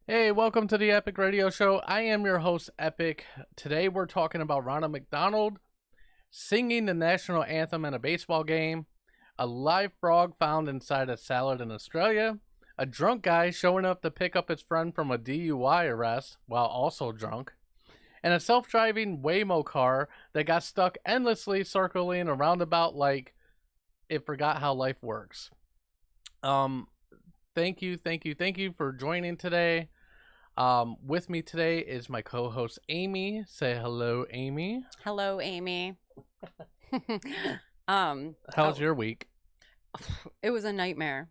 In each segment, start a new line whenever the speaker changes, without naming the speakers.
Hey, welcome to the Epic Radio Show. I am your host, Epic. Today we're talking about Ronald McDonald singing the national anthem in a baseball game, a live frog found inside a salad in Australia, a drunk guy showing up to pick up his friend from a DUI arrest while also drunk, and a self-driving Waymo car that got stuck endlessly circling a roundabout like it forgot how life works. Thank you for joining today. With me today is my co-host Amy. Say hello, Amy.
Hello, Amy.
How's your week?
It was a nightmare.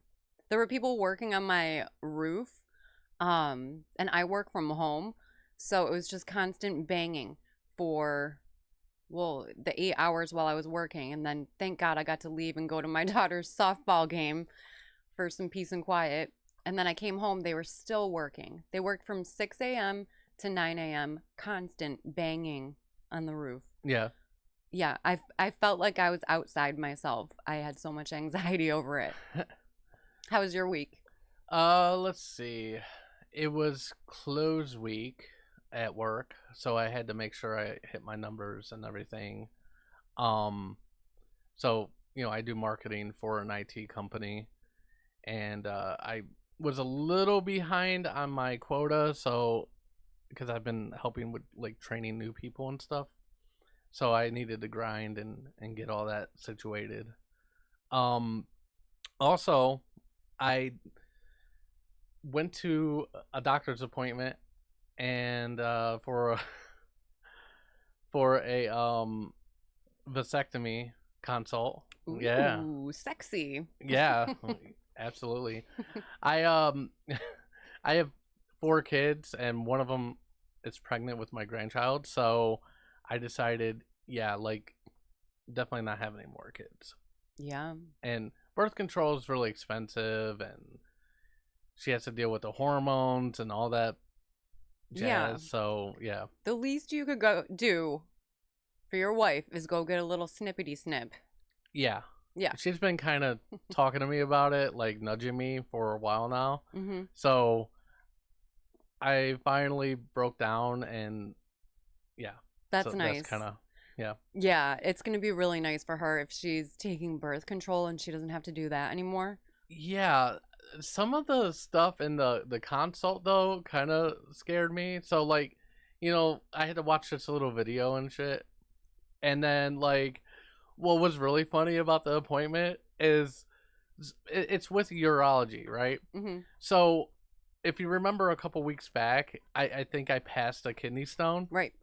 There were people working on my roof, and I work from home, so it was just constant banging for, the 8 hours while I was working, and then thank God I got to leave and go to my daughter's softball game for some peace and quiet. And then I came home, they were still working. They worked from 6 a.m. to 9 a.m., constant banging on the roof.
Yeah.
Yeah, I felt like I was outside myself. I had so much anxiety over it. How was your week?
Let's see. It was close week at work, so I had to make sure I hit my numbers and everything. So, I do marketing for an IT company, and I was a little behind on my quota, so because I've been helping with like training new people and stuff, so I needed to grind and get all that situated. Also, I went to a doctor's appointment and for a vasectomy consult.
Ooh,
Yeah,
sexy.
yeah. Absolutely. I I have 4 kids and one of them is pregnant with my grandchild, so I decided, yeah, like definitely not having any more kids.
Yeah.
And birth control is really expensive and she has to deal with the hormones and all that jazz.
Yeah.
So, yeah.
The least you could go do for your wife is go get a little snippety snip.
Yeah.
Yeah.
She's been kind of talking to me about it, like nudging me for a while now.
Mm-hmm.
So I finally broke down and yeah.
That's
So
nice.
that's kind of, yeah.
Yeah, it's going to be really nice for her if she's taking birth control and she doesn't have to do that anymore.
Yeah. Some of the stuff in the consult though kind of scared me. So like, I had to watch this little video and shit. And then like what was really funny about the appointment is it's with urology, right?
Mm-hmm.
So if you remember a couple weeks back, I think I passed a kidney stone.
Right.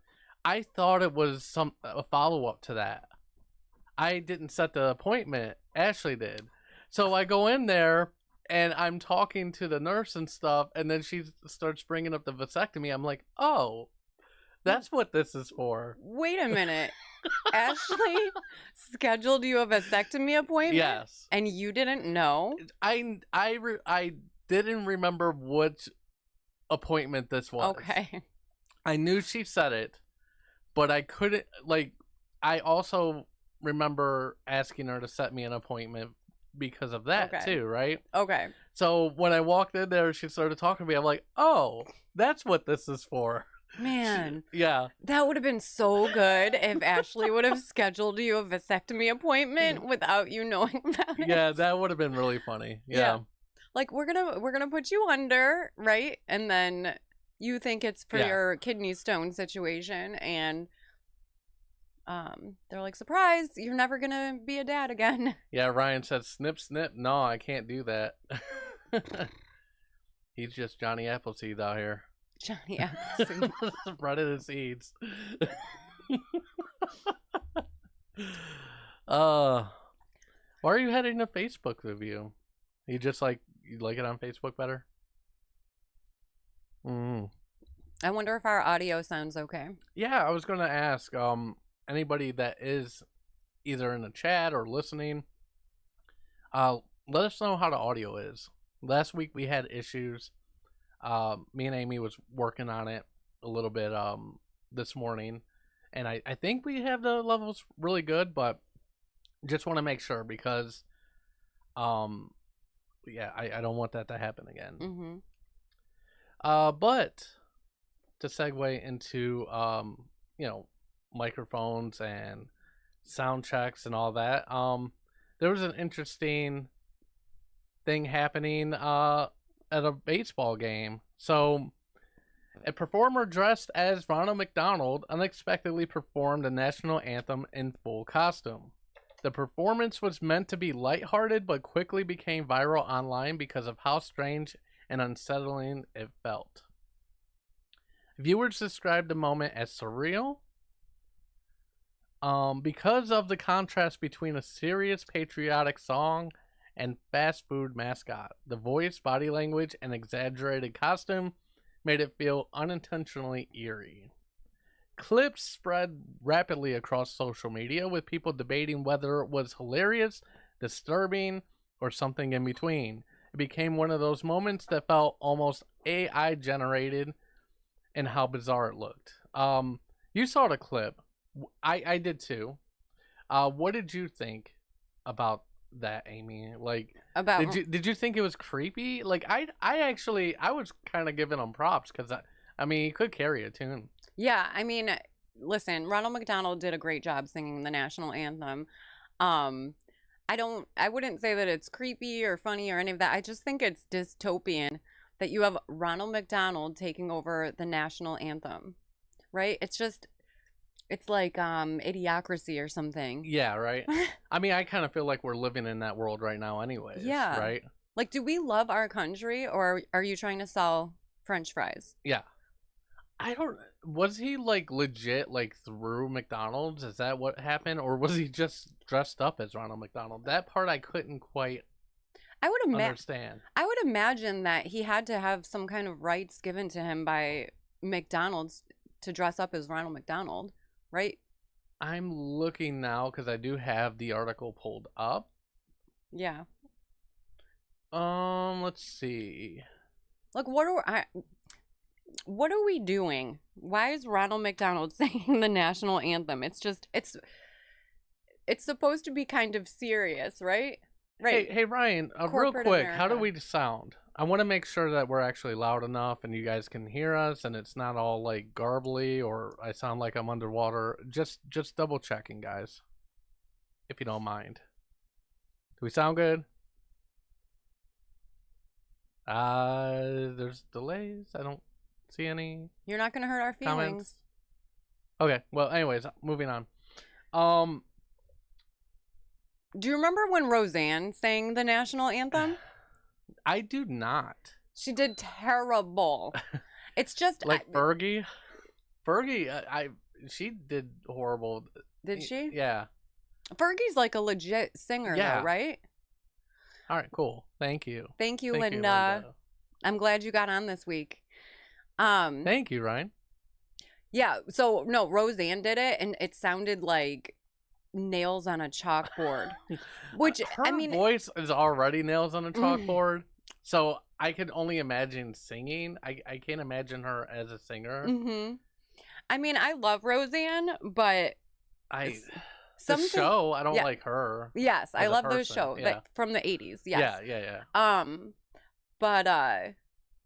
I thought it was a follow-up to that. I didn't set the appointment. Ashley did. So I go in there and I'm talking to the nurse and stuff, and then she starts bringing up the vasectomy. I'm like, oh, that's what this is for.
Wait a minute. Ashley scheduled you a vasectomy appointment?
Yes.
And you didn't know?
I didn't remember which appointment this was.
Okay.
I knew she said it, but I couldn't, like, I also remember asking her to set me an appointment because of that too, right?
Okay.
So when I walked in there, she started talking to me. I'm like, oh, that's what this is for.
Man.
Yeah.
That would have been so good if Ashley would have scheduled you a vasectomy appointment without you knowing about it.
Yeah, that would have been really funny. Yeah.
Like we're gonna put you under, right? And then you think it's for your kidney stone situation, and they're like, surprise, you're never gonna be a dad again.
Yeah, Ryan said snip snip. No, I can't do that. He's just Johnny Appleseed out here.
Johnny Appleseed.
Running the seeds. Why are you heading a Facebook review? You just like it on Facebook better?
I wonder if our audio sounds okay.
Yeah, I was gonna ask anybody that is either in the chat or listening, let us know how the audio is. Last week we had issues. Me and Amy was working on it a little bit this morning, and I think we have the levels really good, but just want to make sure because yeah, I don't want that to happen again. But to segue into microphones and sound checks and all that, there was an interesting thing happening at a baseball game. So a performer dressed as Ronald McDonald unexpectedly performed the national anthem in full costume. The performance was meant to be lighthearted, but quickly became viral online because of how strange and unsettling it felt. Viewers described the moment as surreal, because of the contrast between a serious patriotic song and fast food mascot. The voice, body language, and exaggerated costume made it feel unintentionally eerie. Clips spread rapidly across social media, with people debating whether it was hilarious, disturbing, or something in between. It became one of those moments that felt almost AI generated in how bizarre it looked. You saw the clip. I did too. What did you think about that, Amy? Like,
About
did you think it was creepy? Like, I was kind of giving him props because I mean, he could carry a tune.
Yeah, I mean, listen, Ronald McDonald did a great job singing the national anthem. I wouldn't say that it's creepy or funny or any of that. I just think it's dystopian that you have Ronald McDonald taking over the national anthem, right? It's like Idiocracy or something.
Yeah, right. I mean, I kind of feel like we're living in that world right now, anyways.
Yeah.
Right.
Like, do we love our country, or are you trying to sell French fries?
Yeah. I don't. Was he like legit like through McDonald's? Is that what happened, or was he just dressed up as Ronald McDonald? That part I couldn't quite understand.
I would imagine that he had to have some kind of rights given to him by McDonald's to dress up as Ronald McDonald, right?
I'm looking now because I do have the article pulled up.
Yeah.
Let's see.
Like, what are we doing? Why is Ronald McDonald singing the national anthem? It's supposed to be kind of serious, right? Right.
Hey Ryan, real quick, how do we sound? I want to make sure that we're actually loud enough and you guys can hear us and it's not all like garbly or I sound like I'm underwater. Just double checking, guys. If you don't mind. Do we sound good? There's delays. I don't see any.
You're not going to hurt our feelings.
Comments? Okay. Well, anyways, moving on.
Do you remember when Roseanne sang the national anthem?
I do not.
She did terrible. It's just
like Fergie. Fergie, she did horrible.
Did she?
Yeah.
Fergie's like a legit singer, though, right?
All right, cool. Thank you.
Thank you, Linda. I'm glad you got on this week.
Thank you, Ryan.
Yeah. So no, Roseanne did it, and it sounded like nails on a chalkboard. Which
her voice is already nails on a chalkboard. So I could only imagine singing. I can't imagine her as a singer.
Mm-hmm. I mean, I love Roseanne, but
the show, I don't like her.
Yes, I love the show from the 80s. Yes.
Yeah.
But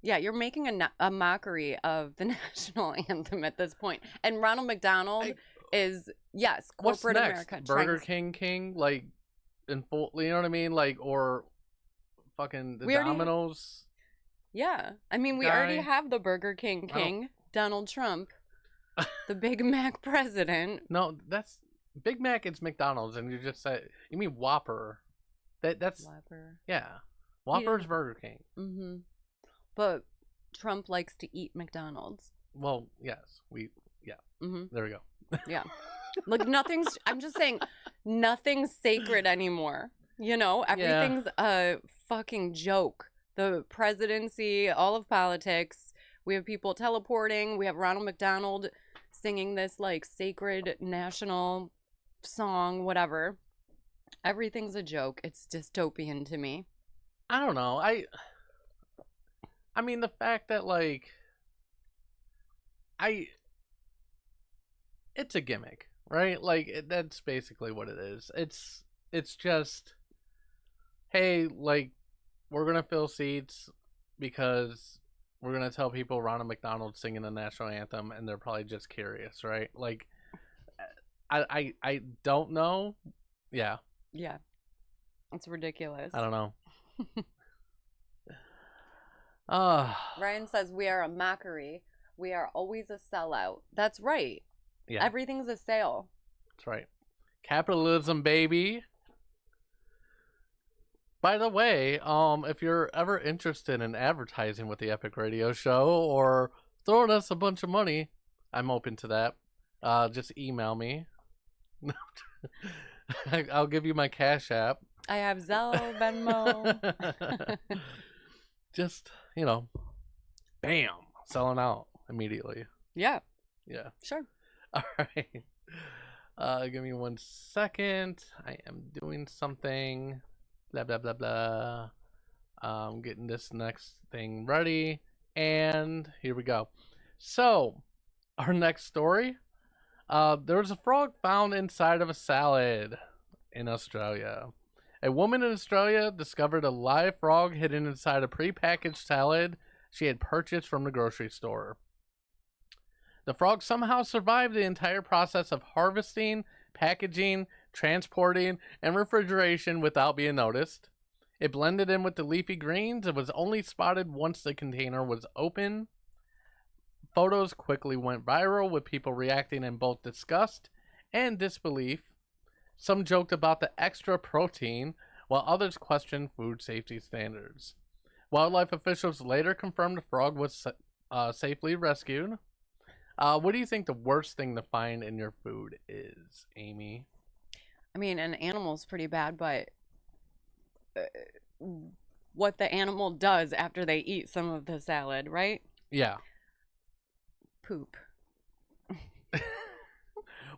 yeah, you're making a mockery of the national anthem at this point. And Ronald McDonald is corporate America.
Burger King, like in full. You know what I mean? Like or fucking the Domino's.
Yeah, I mean we already have the Burger King Donald Trump, the Big Mac president.
No, that's Big Mac. It's McDonald's, and you just said you mean Whopper. That's
Whopper.
Yeah, Whopper's Burger King.
Mm-hmm. But Trump likes to eat McDonald's.
Well, yes,
Mm-hmm.
There we go.
Yeah. Look, I'm just saying, nothing's sacred anymore. You know, everything's a fucking joke. The presidency, all of politics. We have people teleporting. We have Ronald McDonald singing this like sacred national song, whatever. Everything's a joke. It's dystopian to me.
I don't know. I mean, the fact that like it's a gimmick, right? Like that's basically what it is. It's just, hey, like we're gonna fill seats because we're gonna tell people Ronald McDonald singing the national anthem, and they're probably just curious, right? Like, I don't know. Yeah,
Yeah. It's ridiculous.
I don't know. Uh
Ryan says we are a mockery. We are always a sellout. That's right.
yeah,
Everything's a sale.
that's right. Capitalism, baby. By the way, if you're ever interested in advertising with the Epic Radio Show or throwing us a bunch of money, I'm open to that. Just email me. I'll give you my Cash App.
I have Zelle, Venmo.
Just, bam, selling out immediately.
Yeah,
Yeah.
sure.
All right. Give me 1 second. I am doing something. Blah, blah, blah, blah. Getting this next thing ready. And here we go. So, our next story. There was a frog found inside of a salad in Australia. A woman in Australia discovered a live frog hidden inside a prepackaged salad she had purchased from the grocery store. The frog somehow survived the entire process of harvesting, packaging, transporting, and refrigeration without being noticed. It blended in with the leafy greens and was only spotted once the container was open. Photos quickly went viral with people reacting in both disgust and disbelief. Some joked about the extra protein, while others questioned food safety standards. Wildlife officials later confirmed the frog was safely rescued. What do you think the worst thing to find in your food is, Amy?
I mean, an animal's pretty bad, but what the animal does after they eat some of the salad, right?
Yeah.
Poop.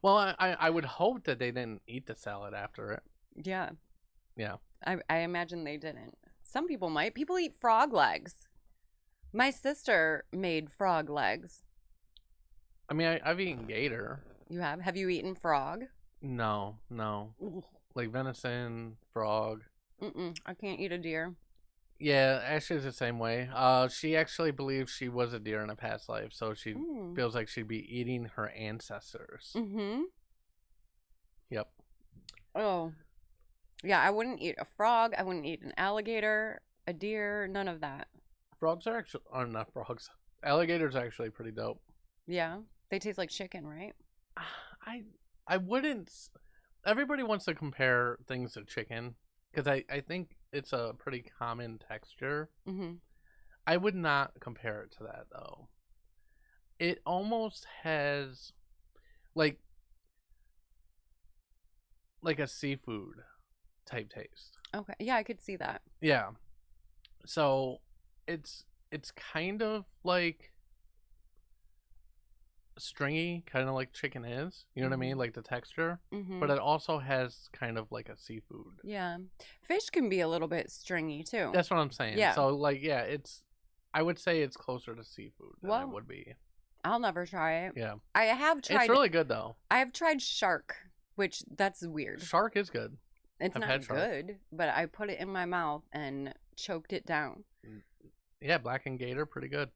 Well, I would hope that they didn't eat the salad after it.
Yeah.
Yeah.
I imagine they didn't. Some people might. People eat frog legs. My sister made frog legs.
I mean, I've eaten gator.
You have? Have you eaten frog?
No.
Ooh.
Like venison, frog.
I can't eat a deer.
Yeah, Ashley's the same way. She actually believes she was a deer in a past life, so she feels like she'd be eating her ancestors.
Mm-hmm.
Yep.
Oh. Yeah, I wouldn't eat a frog. I wouldn't eat an alligator, a deer, none of that.
Frogs are not frogs. Alligators are actually pretty dope.
Yeah. They taste like chicken, right?
I wouldn't. Everybody wants to compare things to chicken because I think it's a pretty common texture.
Mm-hmm.
I would not compare it to that though. It almost has like a seafood type taste.
Okay. Yeah, I could see that.
Yeah. So it's kind of like stringy, kind of like chicken is. You know what I mean? Like the texture.
Mm-hmm.
But it also has kind of like a seafood.
Yeah. Fish can be a little bit stringy too.
That's what I'm saying.
Yeah.
So like, yeah, I would say it's closer to seafood than it would be.
I'll never try it.
Yeah.
I have tried.
It's really good though.
I have tried shark, which that's weird.
Shark is good.
It's
I've
not
had shark.
good, but I put it in my mouth and choked it down.
Yeah, black and gator, pretty good.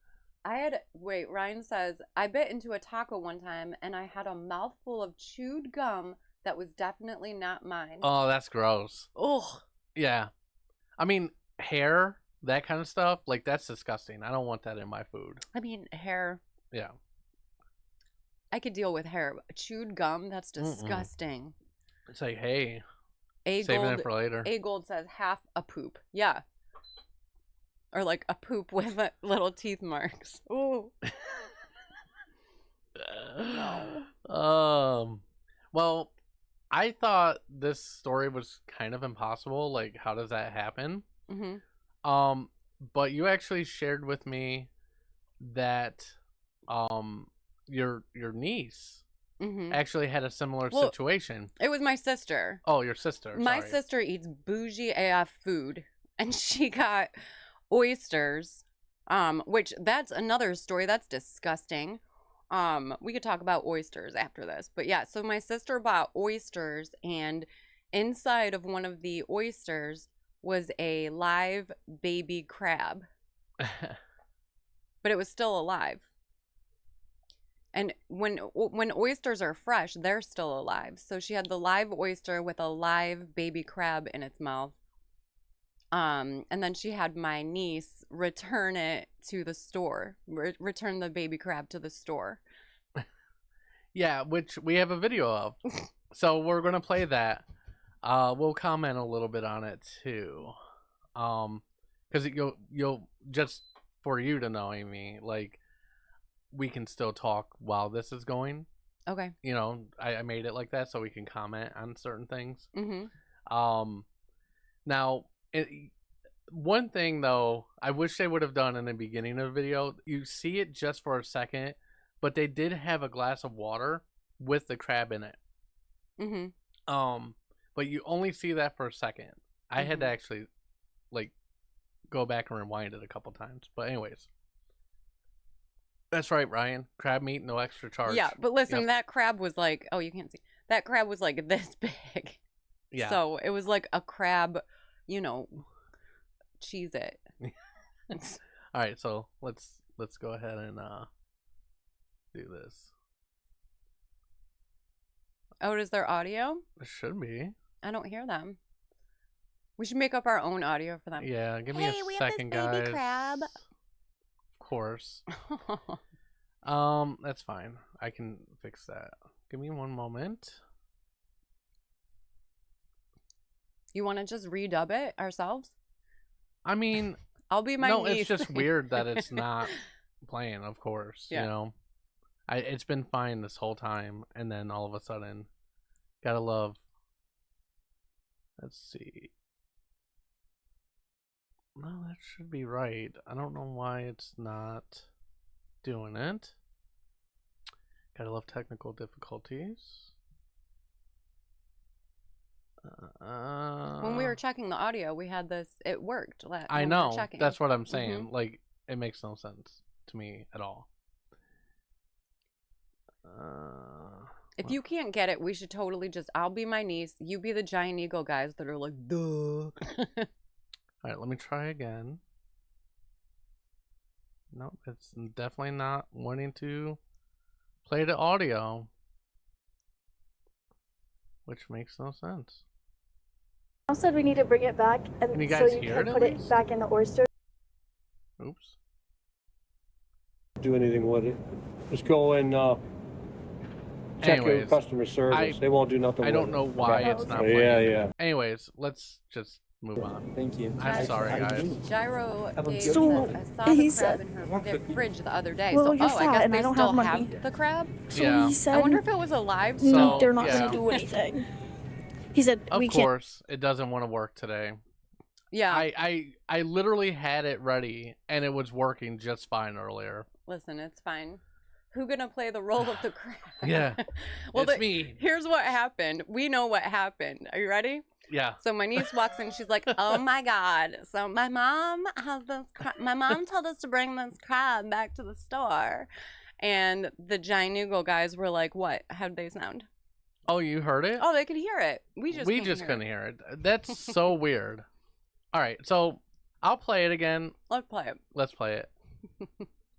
Ryan says, I bit into a taco one time and I had a mouthful of chewed gum that was definitely not mine.
Oh, that's gross.
Ugh.
Yeah. I mean, hair, that kind of stuff, like that's disgusting. I don't want that in my food.
I mean, hair.
Yeah.
I could deal with hair. Chewed gum, that's disgusting.
It's like, hey,
A
saving
Gold,
it for later.
A Gold says half a poop. Yeah. Or like a poop with little teeth marks. Ooh.
No. Well, I thought this story was kind of impossible. Like, how does that happen?
Mm-hmm.
But you actually shared with me that your niece actually had a similar situation.
It was my sister.
Oh, your sister.
My
sorry.
sister eats bougie AF food, and she got oysters, which that's another story. That's disgusting. We could talk about oysters after this, but yeah, so my sister bought oysters, and inside of one of the oysters was a live baby crab. but it was still alive. And when oysters are fresh, they're still alive. So she had the live oyster with a live baby crab in its mouth. And then she had my niece return it to the store, return the baby crab to the store.
Yeah, which we have a video of. So we're going to play that. We'll comment a little bit on it too. Because you'll just for you to know, Amy, like, we can still talk while this is going.
Okay.
You know, I made it like that so we can comment on certain things.
Mm-hmm.
Now, one thing though, I wish they would have done in the beginning of the video. You see it just for a second, but they did have a glass of water with the crab in it.
Mm-hmm.
But you only see that for a second. I had to actually, like, go back and rewind it a couple times. But anyways. That's right, Ryan. Crab meat, no extra charge.
Yeah, but listen, that crab was like, oh, you can't see. That crab was like this big.
Yeah.
So it was like a crab, you know, cheese it.
All right, so let's go ahead and do this.
Oh, is there audio?
It should be.
I don't hear them. We should make up our own audio for them.
Yeah, give me a second, guys.
Hey, we have this baby crab.
Of course. That's fine. I can fix that. Give me one moment.
You want to just redub it ourselves?
I mean,
I'll be my
no,
niece.
it's just weird that it's not playing, of course. Yeah. You know, it's been fine this whole time, and then all of a sudden, gotta love. Let's see. No, that should be right. I don't know why it's not doing it. Gotta love technical difficulties.
When we were checking the audio, we had this. It worked.
I know. That's what I'm saying. Like, it makes no sense to me at all.
If you can't get it, we should totally just. I'll be my niece. You be the giant eagle guys that are like, duh.
All right, let me try again. Nope, it's definitely not wanting to play the audio, which makes no sense.
I said we need to bring it back, and
can you
so
guys
you
hear
can
it
put it back in the oyster.
Oops.
Do anything with it. Just go and check your customer service. They won't do nothing.
I don't know why it's not playing.
Yeah.
Anyways, let's just move on.
Thank you.
I'm sorry, guys.
Gyro gave
So,
us, I saw
he
the crab
said-
in her fridge the other day.
Well,
so,
you're
I
fat
guess
and
they
I don't
still
have money.
have the crab?
So
Yeah.
he said,
I wonder if it was alive.
no,
So,
they're not
yeah.
going to do anything. He said,
Of
we can't.
course, it doesn't want to work today.
Yeah.
I literally had it ready, and it was working just fine earlier.
Listen, it's fine. Who gonna play the role of the crab?
Yeah.
Well,
it's me.
Here's what happened. We know what happened. Are you ready?
Yeah.
So my niece walks in. She's like, "Oh my god!" So my mom has this. My mom told us to bring this crab back to the store, and the Giant Eagle guys were like, "What? How'd they sound?"
Oh, you heard it?
Oh, they could hear it. We just
couldn't hear it. That's so weird. All right, so I'll play it again.
Let's play it.
Let's play it.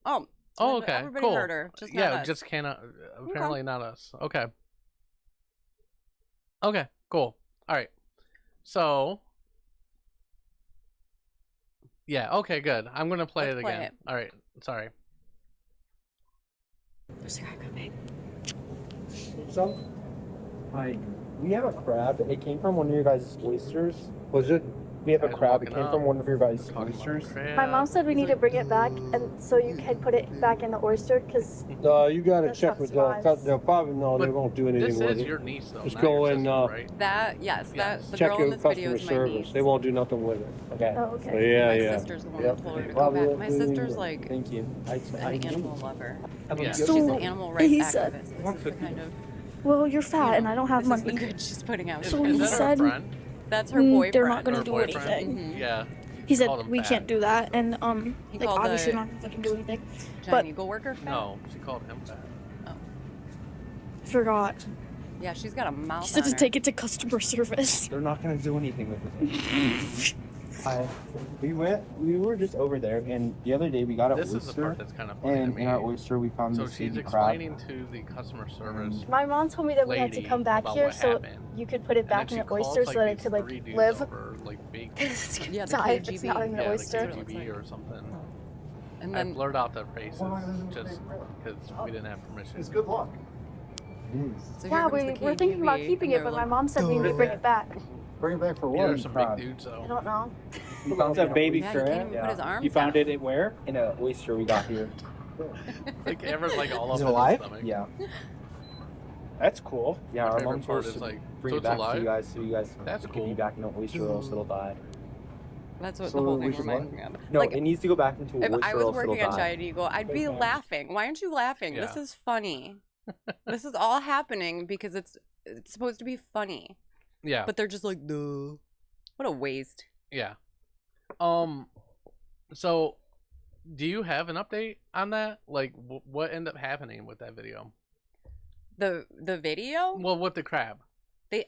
Oh.
Oh, okay.
Everybody
Cool.
heard her. Just not
yeah,
us.
just cannot. Apparently not us. Okay. Okay. Cool. All right. So. Yeah. Okay. Good. I'm gonna play it again. All right. Sorry.
There's a crab coming.
Some, hi. We have a crab. It came from one of your guys' oysters.
Was it?
We have a
Guys
crab. It
walking
came
up.
from one of your guys'
Talking about
oysters.
crab.
My mom said we need to bring it back, and so you can put it back in the oyster, because
You gotta
That
check
stuff
with
survives.
they'll probably they
But
won't do
This
anything with
is
it.
your niece, though.
Just
not
go
your
and,
sister, right?
That
Yes.
the
Check
girl
your
in this video
customer
is my
service.
niece.
They won't do nothing with it.
Okay.
oh, okay.
So, yeah,
My
yeah.
sister's the one
Yep.
that told her to go
Probably
back.
won't
My
do
sister's
anything.
like
Thank you.
an animal lover.
Yeah.
She's
So,
an animal rights
he
activist.
said-
This is the kind of
Well, you're fat, and I don't have
this is
money.
the good she's putting out.
So
Is
he
that her
said-
friend?
That's her boyfriend.
They're not going
Her
to do
boyfriend?
anything.
Mhm.
Yeah.
He said,
Called him
we
fat.
can't do that, and,
He
like,
called
obviously
the
not going to fucking do anything.
Giant
But-
Eagle worker fat?
No, she called him fat.
Forgot.
Yeah, she's got a mouth
He said
on
to
her.
take it to customer service.
They're not gonna do anything with it. Hi. We were just over there, and the other day we got an oyster.
This is the part that's kind of funny to
and
me.
in our oyster we found
So
this
she's
baby crab.
explaining to the customer service
My mom told me that we had to
lady
come back
about
here
what
so
happened.
you could put it
And
back
then
in
she
the
calls,
oyster so that it
these
could like
three dudes
live.
over, like big,
It's gonna
Yeah, the
die if it's
KGB.
not in the
yeah,
oyster.
the KGB or something.
And
I
then
blurred out their faces just because we didn't have permission.
It's good luck.
so
Yeah,
here comes the
we're thinking about
KGB,
keeping
and
it, but
they're
my
like,
mom said we need to bring it back.
Bring it back for
Yeah,
what?
there's some big dudes
I
though.
don't know.
You found
It's a baby
Yeah, he can't
crab.
even put his arms
You found
down.
it at where?
in an oyster we got here.
Like everyone's like all up
Is it
in his
alive?
stomach.
Yeah.
That's cool.
Yeah,
My
our
favorite
mom
part
told us
is
to
like,
bring
so
it
it's
back
alive?
to you guys so you guys
That's
can
cool.
be back in an oyster or else it'll die.
That's what
So
the whole
we
thing
should
reminds
what?
me of.
No,
Like,
it needs to go back into an
if
oyster
I
or
was
else it'll
working at
die.
Giant Eagle, I'd be laughing. Why aren't you laughing? This
Yeah.
is funny. This is all happening because it's supposed to be funny.
Yeah,
But they're just like, duh. What a waste.
yeah. So, do you have an update on that? Like, what ended up happening with that video?
The video?
Well, with the crab.
They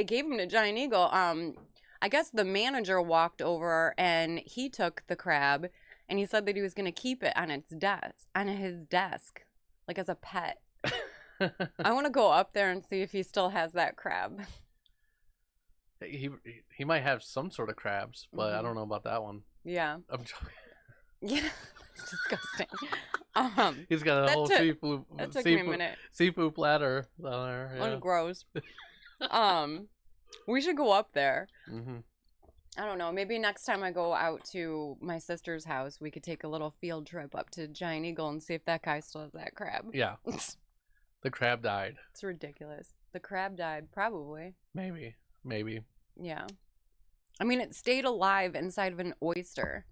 gave him to Giant Eagle. I guess the manager walked over and he took the crab and he said that he was gonna keep it on his desk, like as a pet. I want to go up there and see if he still has that crab.
He might have some sort of crabs, but I
Mhm.
don't know about that one.
Yeah.
I'm joking.
Yeah. It's disgusting.
He's got a
That
whole
took-
seafood
That took me a
seafood,
minute.
seafood platter down there.
Oh,
Yeah.
gross. We should go up there.
Mm-hmm.
I don't know. Maybe next time I go out to my sister's house, we could take a little field trip up to Giant Eagle and see if that guy still has that crab.
Yeah. The crab died.
It's ridiculous. The crab died, probably.
Maybe.
Yeah. I mean, it stayed alive inside of an oyster.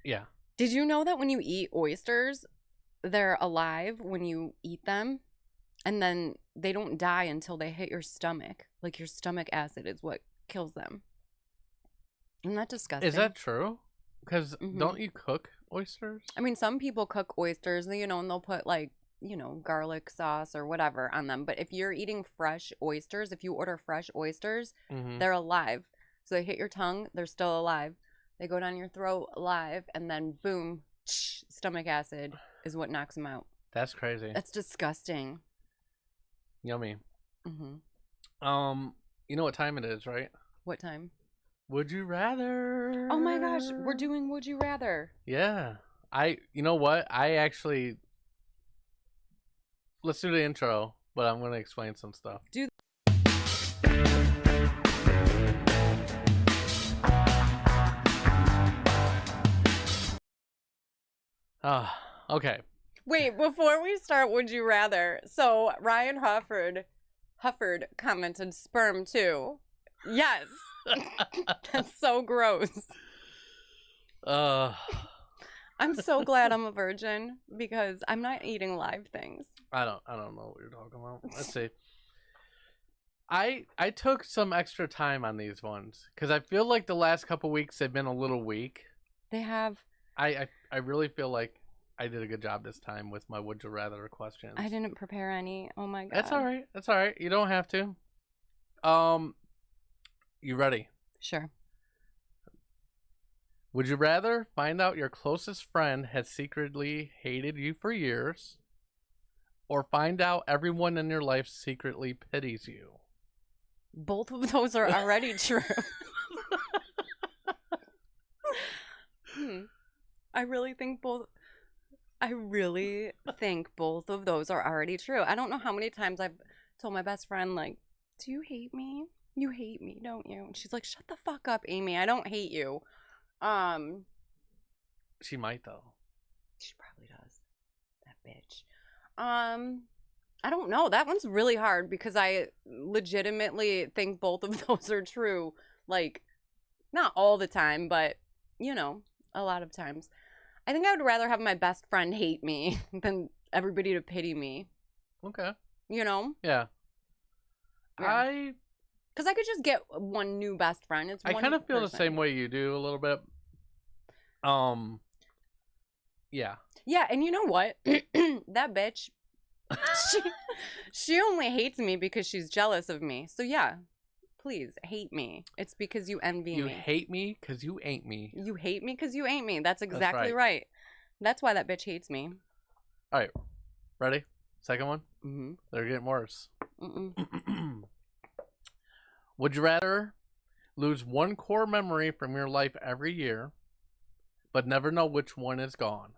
Yeah.
Did you know that when you eat oysters, they're alive when you eat them? And then they don't die until they hit your stomach. Like your stomach acid is what kills them. Isn't that disgusting?
Is that true? Because
Mhm.
don't you cook oysters?
I mean, some people cook oysters, and they'll put like, garlic sauce or whatever on them. But if you're eating fresh oysters, if you order fresh oysters,
Mm-hmm.
they're alive. So they hit your tongue, they're still alive. They go down your throat alive, and then boom, stomach acid is what knocks them out.
That's crazy.
That's disgusting.
Yummy.
Hmm.
You know what time it is, right?
What time?
Would you rather?
Oh my gosh, we're doing Would You Rather.
Yeah. You know what? Let's do the intro, but I'm going to explain some stuff.
Do-
Okay.
Wait, before we start Would You Rather, so Ryan Hufford commented sperm too. Yes. That's so gross. I'm so glad I'm a virgin because I'm not eating live things.
I don't know what you're talking about. Let's see. I took some extra time on these ones because I feel like the last couple weeks they've been a little weak.
They have.
I really feel like I did a good job this time with my Would You Rather questions.
I didn't prepare any. Oh my god.
That's all right. That's all right. You don't have to. You ready?
Sure.
Would you rather find out your closest friend has secretly hated you for years, or find out everyone in your life secretly pities you?
Both of those are already true. I really think both of those are already true. I don't know how many times I've told my best friend, like, do you hate me? You hate me, don't you? And she's like, shut the fuck up, Amy. I don't hate you.
She might though.
She probably does. That bitch. I don't know. That one's really hard because I legitimately think both of those are true. Like, not all the time, but, a lot of times. I think I would rather have my best friend hate me than everybody to pity me.
Okay.
Yeah.
I
Because I could just get one new best friend. It's one
kind of feel the
person.
same way you do a little bit. Yeah.
Yeah, and you know what? That bitch, she only hates me because she's jealous of me. So yeah, Please hate me. It's because you envy
You
me.
hate me because you ain't me.
You hate me because you ain't me. That's exactly
right.
right. That's why that bitch hates me.
All right. Ready? Second one?
Mm-hmm.
They're getting worse.
Mm-mm.
Would you rather lose one core memory from your life every year, but never know which one is gone?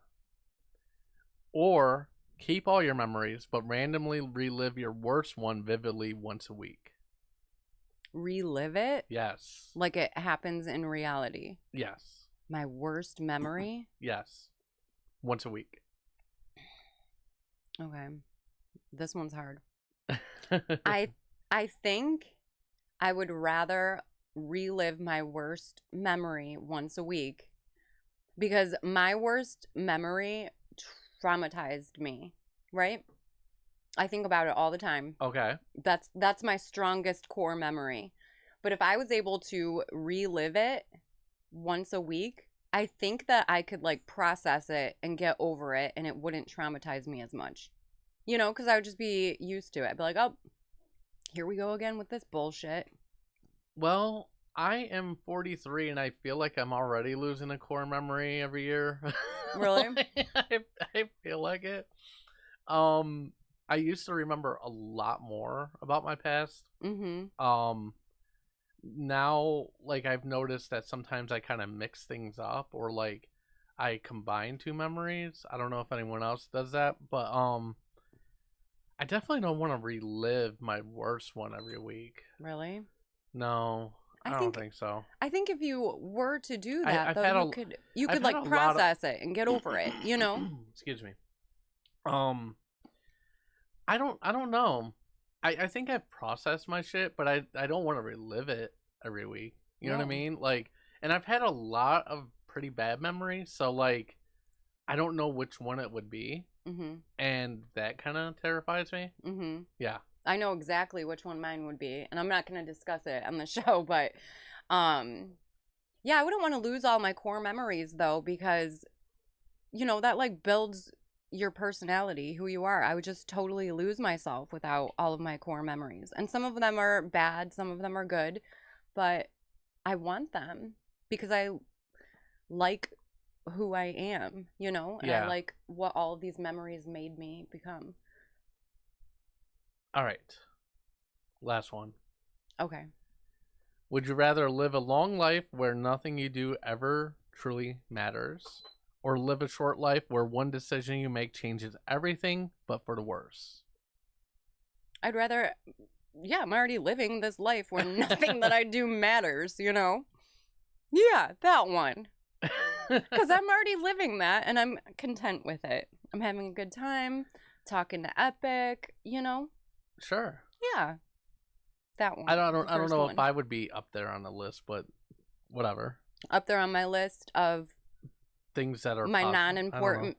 Or keep all your memories, but randomly relive your worst one vividly once a week?
Relive it?
Yes.
Like it happens in reality.
Yes.
My worst memory?
Yes. Once a week.
Okay. This one's hard. I think I would rather relive my worst memory once a week because my worst memory traumatized me, right? I think about it all the time.
Okay.
That's my strongest core memory. But if I was able to relive it once a week, I think that I could like process it and get over it and it wouldn't traumatize me as much. You know, because I would just be used to it. I'd be like, oh, here we go again with this bullshit.
Well, I am 43 and I feel like I'm already losing a core memory every year.
Really?
I feel like it. I used to remember a lot more about my past.
Mm-hmm.
Now, like, I've noticed that sometimes I kind of mix things up or like I combine two memories. I don't know if anyone else does that, but I definitely don't want to relive my worst one every week.
Really?
No, I don't think so.
I think if you were to do that,
I've
though,
had
you
I've
could
had
like
a lot of-
process it and get over it, you know?
Excuse me. I don't know. I think I've processed my shit, but I don't want to relive it every week. You know what I
No.
mean? Like, and I've had a lot of pretty bad memories, so like I don't know which one it would be.
Mm-hmm.
And that kind of terrifies me.
Mm-hmm.
Yeah.
I know exactly which one mine would be, and I'm not going to discuss it on the show, but yeah, I wouldn't want to lose all my core memories though, because you know, that like builds your personality, who you are. I would just totally lose myself without all of my core memories. And some of them are bad, some of them are good, but I want them because I like who I am, you know, and I like what all of these memories made me become.
All right. Last one.
Okay.
Would you rather live a long life where nothing you do ever truly matters, or live a short life where one decision you make changes everything but for the worse?
I'd rather, yeah, I'm already living this life where nothing that I do matters, you know? Yeah, that one. Because I'm already living that and I'm content with it. I'm having a good time talking to Epic, you know?
Sure.
Yeah. That one.
I don't know
one.
if I would be up there on the list, but whatever.
Up there on my list of
Things that are
my non-important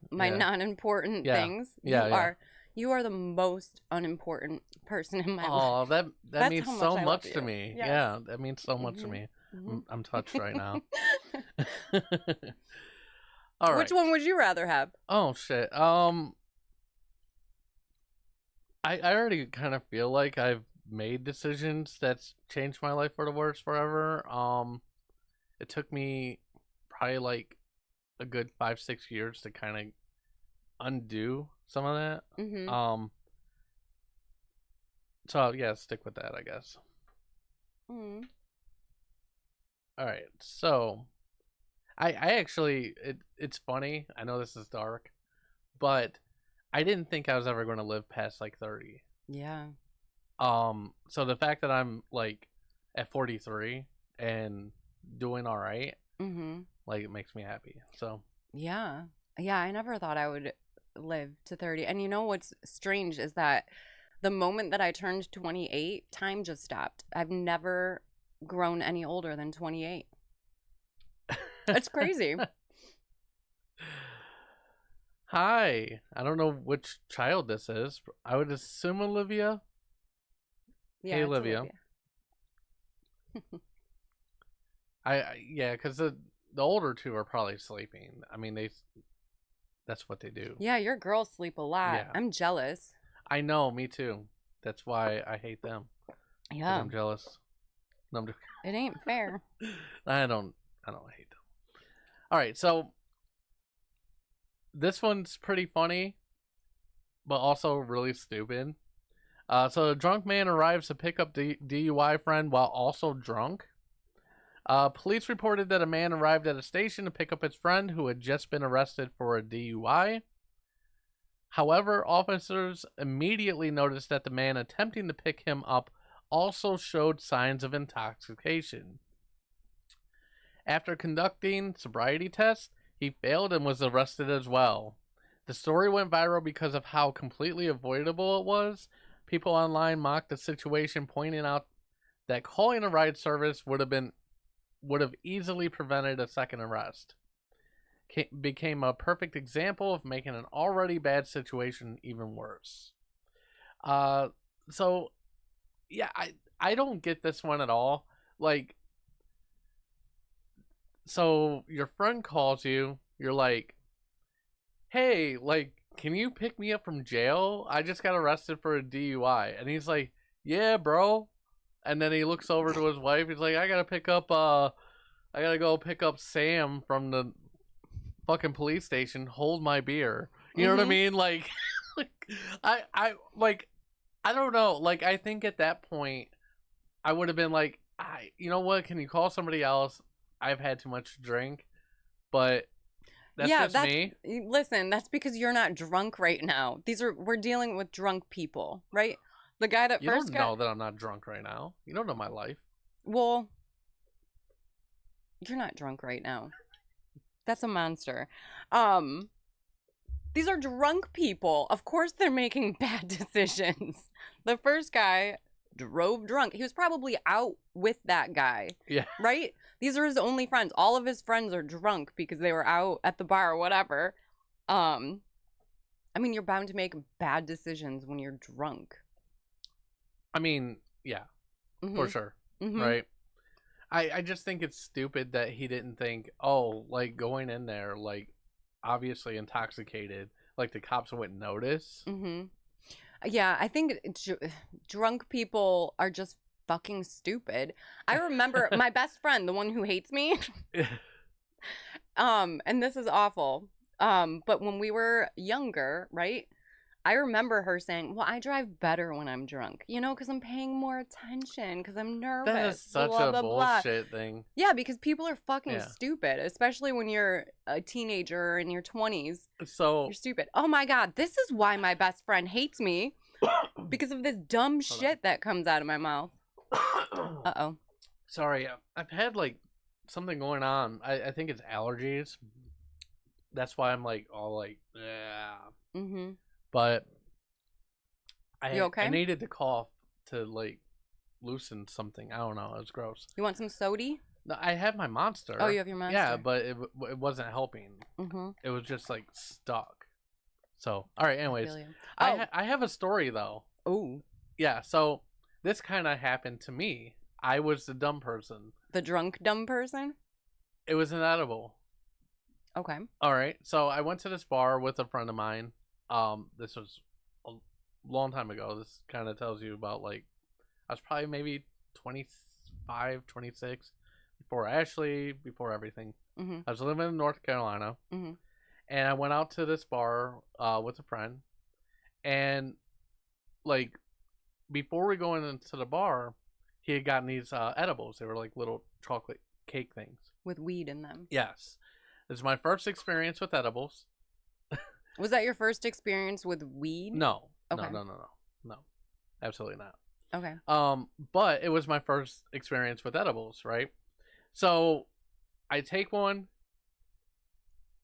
things. You are the most unimportant person in my life.
Oh, that means so much to
you.
me.
Yes.
Yeah, that means so much to me.
Mm-hmm.
I'm touched right now. All right.
Which one would you rather have?
Oh shit. I already kind of feel like I've made decisions that's changed my life for the worse forever. It took me probably like a good 5-6 years to kind of undo some of that.
Mm-hmm.
So yeah, stick with that, I guess.
Mm-hmm.
All right. So I actually it's funny. I know this is dark, but I didn't think I was ever going to live past like 30.
Yeah.
So the fact that I'm like at 43 and doing all right,
Mm-hmm.
like it makes me happy. So
Yeah. Yeah, I never thought I would live to 30. And you know what's strange is that the moment that I turned 28, time just stopped. I've never grown any older than 28. It's crazy.
Hi. I don't know which child this is. I would assume Olivia.
Yeah,
Hey,
it's
Olivia. Yeah, because the older two are probably sleeping. I mean, that's what they do.
Yeah, your girls sleep a lot.
Yeah.
I'm jealous.
I know, me too. That's why I hate them. 'Cause
Yeah.
I'm jealous. No, I'm joking.
It ain't fair.
I don't hate them. All right, so this one's pretty funny, but also really stupid. So a drunk man arrives to pick up the DUI friend while also drunk. Police reported that a man arrived at a station to pick up his friend who had just been arrested for a DUI. However, officers immediately noticed that the man attempting to pick him up also showed signs of intoxication. After conducting sobriety tests, he failed and was arrested as well. The story went viral because of how completely avoidable it was. People online mocked the situation, pointing out that calling a ride service would have easily prevented a second arrest. Became a perfect example of making an already bad situation even worse. So yeah, I don't get this one at all. Like, so your friend calls you, you're like, hey, like, can you pick me up from jail? I just got arrested for a DUI. And he's like, yeah, bro. And then he looks over to his wife. He's like, I gotta go pick up Sam from the fucking police station. Hold my beer. You know what I mean? Like, I don't know. Like, I think at that point, I would have been like, you know what? Can you call somebody else? I've had too much to drink. But that's me.
Listen, that's because you're not drunk right now. We're dealing with drunk people, right? The guy that
you don't know that I'm not drunk right now. You don't know my life.
Well, you're not drunk right now. That's a monster. These are drunk people. Of course they're making bad decisions. The first guy drove drunk. He was probably out with that guy.
Yeah.
Right? These are his only friends. All of his friends are drunk because they were out at the bar or whatever. I mean, you're bound to make bad decisions when you're drunk.
I mean, yeah, for sure.
Mm-hmm.
Right? I just think it's stupid that he didn't think, oh, like, going in there, like, obviously intoxicated, like, the cops wouldn't notice.
Mm-hmm. Yeah, I think drunk people are just fucking stupid. I remember my best friend, the one who hates me. And this is awful. But when we were younger, right? I remember her saying, well, I drive better when I'm drunk, you know, because I'm paying more attention, because I'm nervous.
That is such
blah,
a
blah,
bullshit
blah.
thing.
Yeah, because people are fucking stupid, especially when you're a teenager in your 20s.
So
you're stupid. Oh my God, this is why my best friend hates me, because of this dumb shit that comes out of my mouth. Uh-oh.
Sorry, I've had, like, something going on. I think it's allergies. That's why I'm, like, all, like, yeah.
Mm-hmm.
But
you okay?
I needed to cough to, like, loosen something. I don't know. It was gross.
You want some sody?
No, I have my Monster.
Oh, you have your Monster.
Yeah, but it wasn't helping.
Mm-hmm.
It was just, like, stuck. So, all right, anyways.
I
have a story, though.
Oh.
Yeah, so this kind of happened to me. I was the dumb person.
The drunk dumb person?
It was an edible.
Okay.
All right, so I went to this bar with a friend of mine. This was a long time ago. This kind of tells you about, like, I was probably maybe 25, 26, before Ashley, before everything.
Mm-hmm.
I was living in North Carolina,
mm-hmm.
and I went out to this bar with a friend, and, like, before we go into the bar, he had gotten these edibles. They were like little chocolate cake things
with weed in them.
Yes, this is my first experience with edibles.
Was that your first experience with weed?
No.
Okay.
No. Absolutely not.
Okay.
But it was my first experience with edibles, right? So I take one.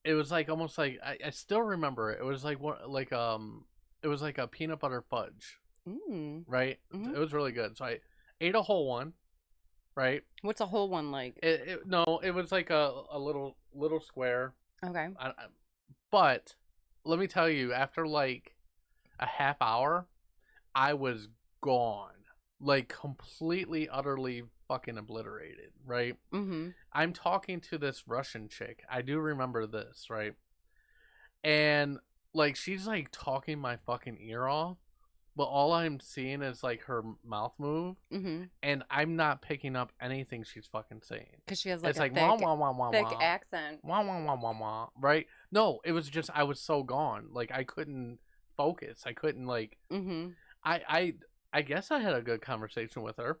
It was like almost like I still remember it. It was like it was like a peanut butter fudge. Right?
Mm-hmm.
It was really good. So I ate a whole one, right?
What's a whole one like?
It was like a little square.
Okay.
But let me tell you, after like a half hour, I was gone. Like, completely, utterly fucking obliterated, right?
Mm-hmm.
I'm talking to this Russian chick. I do remember this, right? And, like, she's, like, talking my fucking ear off. but all I'm seeing is like her mouth move, and I'm not picking up anything she's fucking saying.
Because she has like
it's
a
like
thick,
wah, wah, wah, wah,
thick
wah.
accent.
Wah, wah, wah, wah, wah, right? No, it was just I was so gone. Like I couldn't focus. I couldn't like. I guess I had a good conversation with her.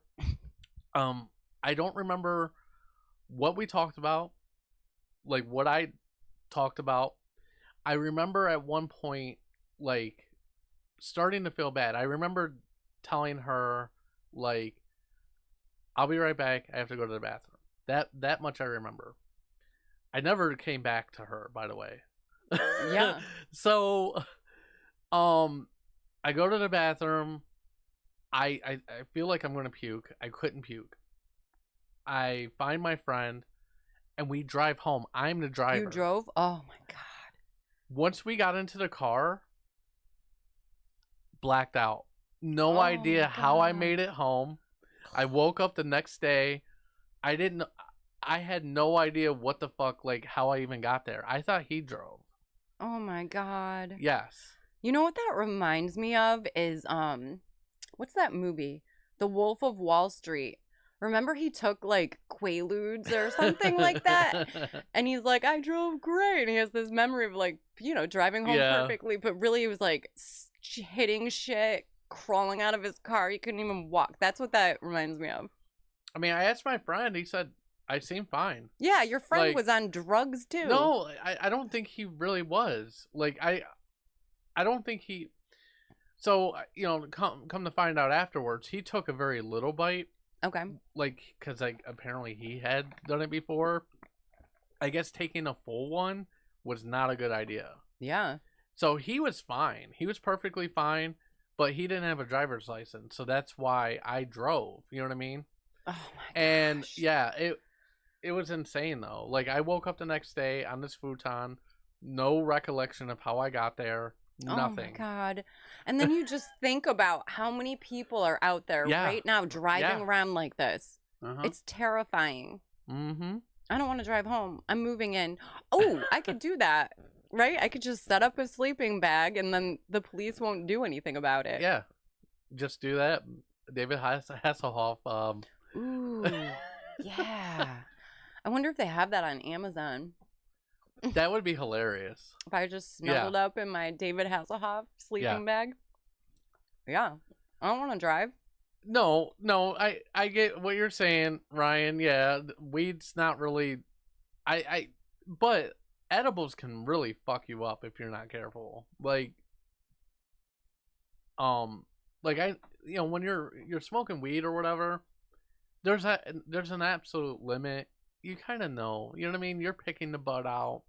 I don't remember what we talked about, like what I talked about. I remember at one point, like, starting to feel bad. I remember telling her, like, I'll be right back. I have to go to the bathroom. That much I remember. I never came back to her, by the way.
Yeah.
So, I go to the bathroom. I feel like I'm going to puke. I couldn't puke. I find my friend, and we drive home. I'm the driver.
You drove? Oh, my God.
Once we got into the car, blacked out. No idea how I made it home. I woke up the next day. I had no idea what the fuck, like, how I even got there. I thought he drove.
Oh, my God.
Yes.
You know what that reminds me of is, what's that movie? The Wolf of Wall Street. Remember he took like Quaaludes or something like that? And he's like, I drove great. And he has this memory of like, driving home perfectly. But really he was like hitting shit, crawling out of his car. He couldn't even walk. That's what that reminds me of.
I mean, I asked my friend. He said, I seem fine.
Yeah, your friend
like,
was on drugs too.
No, I don't think he really was. Like, I don't think he... So, come to find out afterwards, he took a very little bite.
Okay.
Like, because like apparently he had done it before. I guess taking a full one was not a good idea.
Yeah.
So he was fine. He was perfectly fine, but he didn't have a driver's license. So that's why I drove. You know what I mean?
Oh my gosh.
And yeah, it was insane though. Like I woke up the next day on this futon, no recollection of how I got there. Nothing.
Oh my God. And then you just think about how many people are out there right now driving around like this. It's terrifying.
Mm-hmm.
I don't want to drive home. I'm moving in. Oh, I could do that, right? I could just set up a sleeping bag and then the police won't do anything about it.
Yeah. Just do that. David Hasselhoff.
Ooh, yeah. I wonder if they have that on Amazon.
That would be hilarious.
If I just snuggled up in my David Hasselhoff sleeping bag. Yeah. I don't want to drive.
No, I get what you're saying, Ryan. Yeah, weed's not really but edibles can really fuck you up if you're not careful. Like when you're smoking weed or whatever, there's an absolute limit. You kind of know. You know what I mean? You're picking the bud out.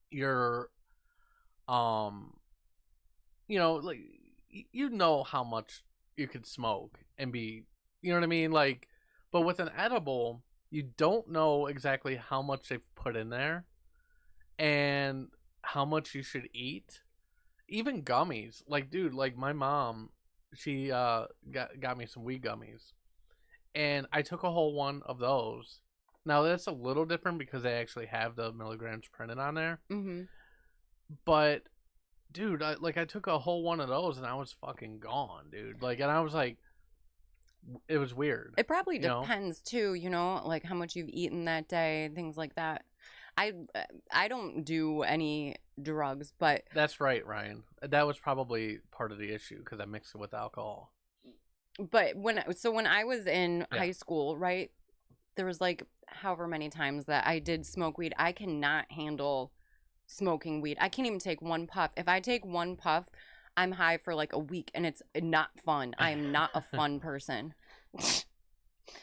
You're like you know how much you could smoke and be, you know what I mean? Like, but with an edible, you don't know exactly how much they've put in there and how much you should eat. Even gummies, like, dude, like my mom, she got me some weed gummies, and I took a whole one of those. Now that's a little different because they actually have the milligrams printed on there.
Mm-hmm.
But, dude, I took a whole one of those and I was fucking gone, dude. Like, and I was like, it was weird.
It probably depends too, like how much you've eaten that day, things like that. I don't do any drugs, but
that's right, Ryan. That was probably part of the issue because I mixed it with alcohol.
But when I was in high school, right, there was like however many times that I did smoke weed. I cannot handle smoking weed. I can't even take one puff. If I take one puff, I'm high for like a week and it's not fun. I am not a fun person.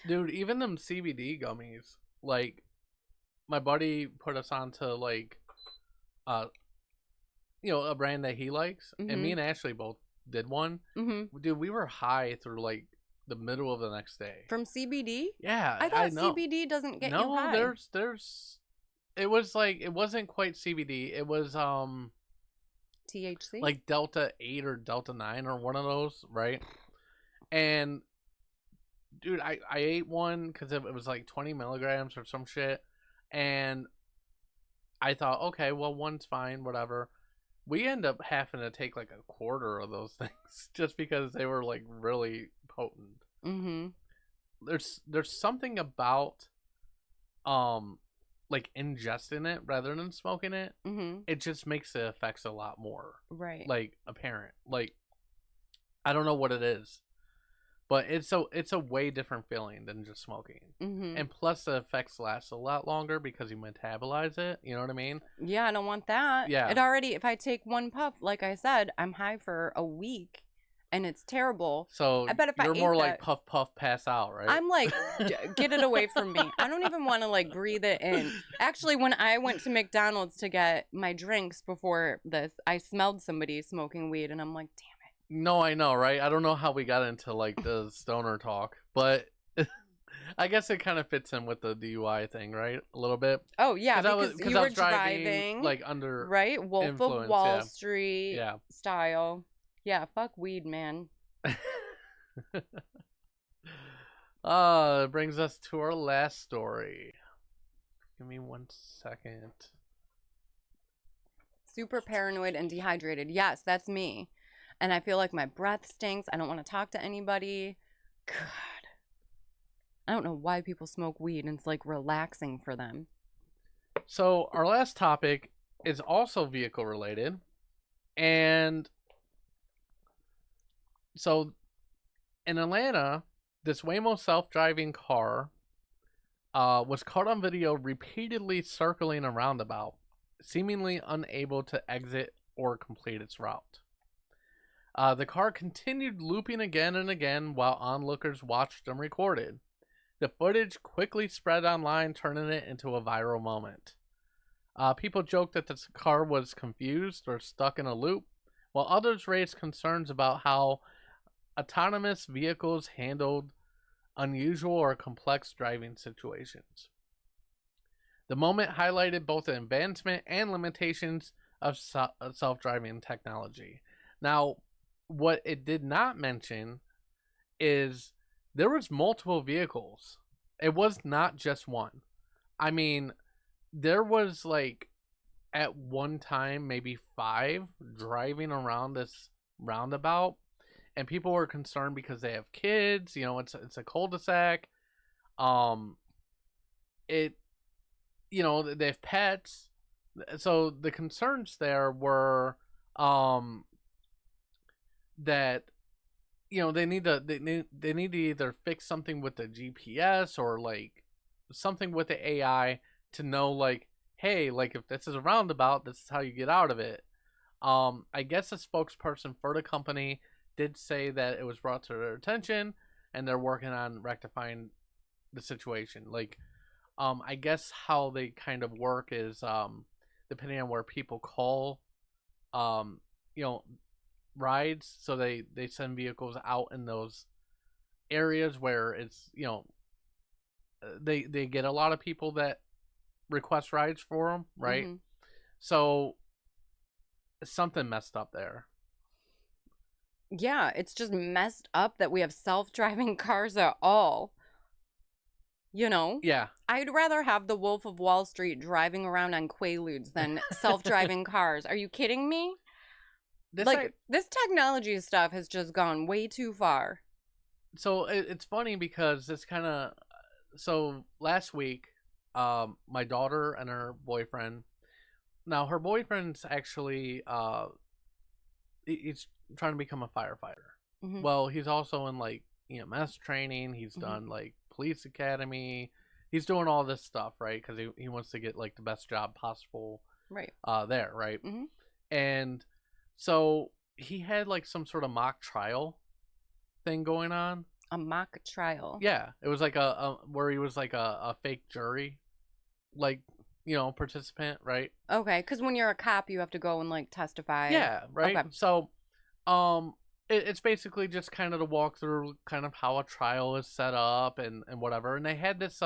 Dude, even them CBD gummies, like my buddy put us on to like a brand that he likes, and me and Ashley both did one. Mm-hmm. Dude, we were high through like the middle of the next day.
From CBD?
Yeah.
I thought CBD doesn't get you high.
No, there's it was like, it wasn't quite CBD. It was
THC?
Like Delta 8 or Delta 9 or one of those, right? And dude, I ate one because it was like 20 milligrams or some shit. And I thought, okay, well, one's fine, whatever. we end up having to take like a quarter of those things just because they were like really potent.
Mm-hmm.
There's something about like ingesting it rather than smoking it.
Mm-hmm.
It just makes the effects a lot more
Right.
like apparent. Like I don't know what it is, but it's a way different feeling than just smoking.
Mm-hmm.
And plus the effects last a lot longer because you metabolize it. You know what I mean?
Yeah, I don't want that.
Yeah.
It already, if I take one puff, like I said, I'm high for a week and it's terrible.
So
I bet if I
you're
ate
more like
that-
puff puff pass out, right?
I'm like, get it away from me. I don't even want to like breathe it in. Actually, when I went to McDonald's to get my drinks before this, I smelled somebody smoking weed and I'm like, damn
No, I know, right? I don't know how we got into like the stoner talk, but I guess it kind of fits in with the DUI thing, right? A little bit.
it. Oh, yeah, because you
I
were
was
driving,
like under
right? Wolf
influence,
of Wall
yeah.
Street
Yeah.
style. Yeah, fuck weed, man.
It brings us to our last story. Give me 1 second.
Super paranoid and dehydrated. Yes, that's me. And I feel like my breath stinks. I don't want to talk to anybody. God. I don't know why people smoke weed and it's like relaxing for them.
So our last topic is also vehicle related, and so in Atlanta, this Waymo self-driving car was caught on video repeatedly circling a roundabout, seemingly unable to exit or complete its route. The car continued looping again and again while onlookers watched and recorded. The footage quickly spread online, turning it into a viral moment. People joked that the car was confused or stuck in a loop, while others raised concerns about how autonomous vehicles handled unusual or complex driving situations. The moment highlighted both the advancement and limitations of self-driving technology. Now, what it did not mention is there was multiple vehicles. It was not just one. I mean, there was like at one time maybe 5 driving around this roundabout, and people were concerned because they have kids. You know, it's a cul-de-sac. They have pets. So the concerns there were that they need to either fix something with the GPS or like something with the AI to know like, hey, like if this is a roundabout, this is how you get out of it. I guess a spokesperson for the company did say that it was brought to their attention and they're working on rectifying the situation. Like, I guess how they kind of work is depending on where people call, rides, so they send vehicles out in those areas where it's they get a lot of people that request rides for them, right?
Mm-hmm.
So something messed up there.
Yeah, it's just messed up that we have self-driving cars at all.
Yeah.
I'd rather have the Wolf of Wall Street driving around on Quaaludes than self-driving cars. Are you kidding me? This technology stuff has just gone way too far.
So it's funny because it's kind of, so last week, my daughter and her boyfriend, now her boyfriend's actually, he's trying to become a firefighter.
Mm-hmm.
Well, he's also in like EMS training. He's done like police academy. He's doing all this stuff, right? Because he wants to get like the best job possible,
right?
There, right?
Mm-hmm.
And so he had like some sort of mock trial thing going on.
A mock trial.
Yeah, it was like a where he was like a fake jury, like participant, right?
Okay, because when you're a cop, you have to go and like testify.
Yeah, right.
Okay.
So, it's basically just kind of to walk through kind of how a trial is set up and whatever. And they had this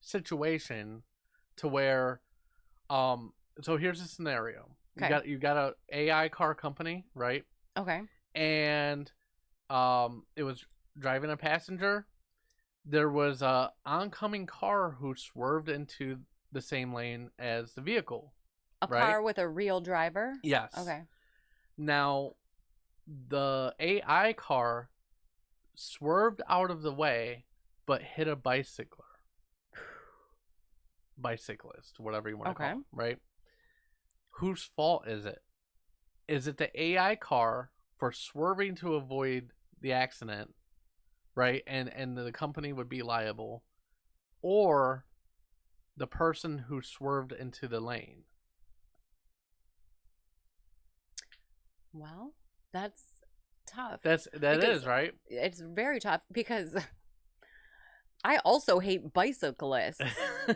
situation to where so here's the scenario.
Okay.
You got a AI car company, right?
Okay.
And it was driving a passenger. There was a oncoming car who swerved into the same lane as the vehicle.
A
right?
car with a real driver?
Yes.
Okay.
Now, the AI car swerved out of the way, but hit a bicyclist, whatever you want to call him, right? Whose fault is it? Is it the AI car for swerving to avoid the accident, right? And the company would be liable, or the person who swerved into the lane?
Well, that's tough.
That is right.
It's very tough because I also hate bicyclists.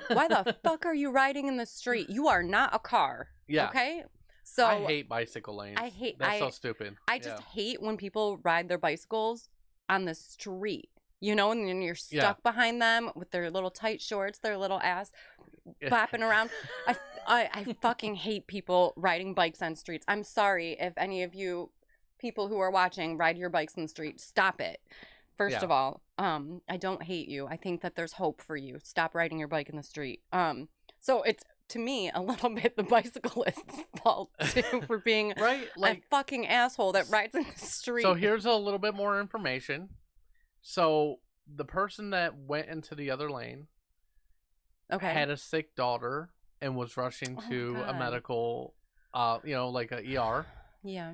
Why the fuck are you riding in the street? You are not a car.
Yeah.
Okay? So
I hate bicycle lanes. That's so stupid.
I just hate when people ride their bicycles on the street. You know, and then you're stuck behind them with their little tight shorts, their little ass flapping around. I fucking hate people riding bikes on streets. I'm sorry if any of you people who are watching ride your bikes in the street. Stop it. First of all, I don't hate you. I think that there's hope for you. Stop riding your bike in the street. So it's, to me, a little bit the bicyclist's fault too for being
right, like
a fucking asshole that rides in the street.
So here's a little bit more information. So the person that went into the other lane had a sick daughter and was rushing to a medical, like a ER.
Yeah.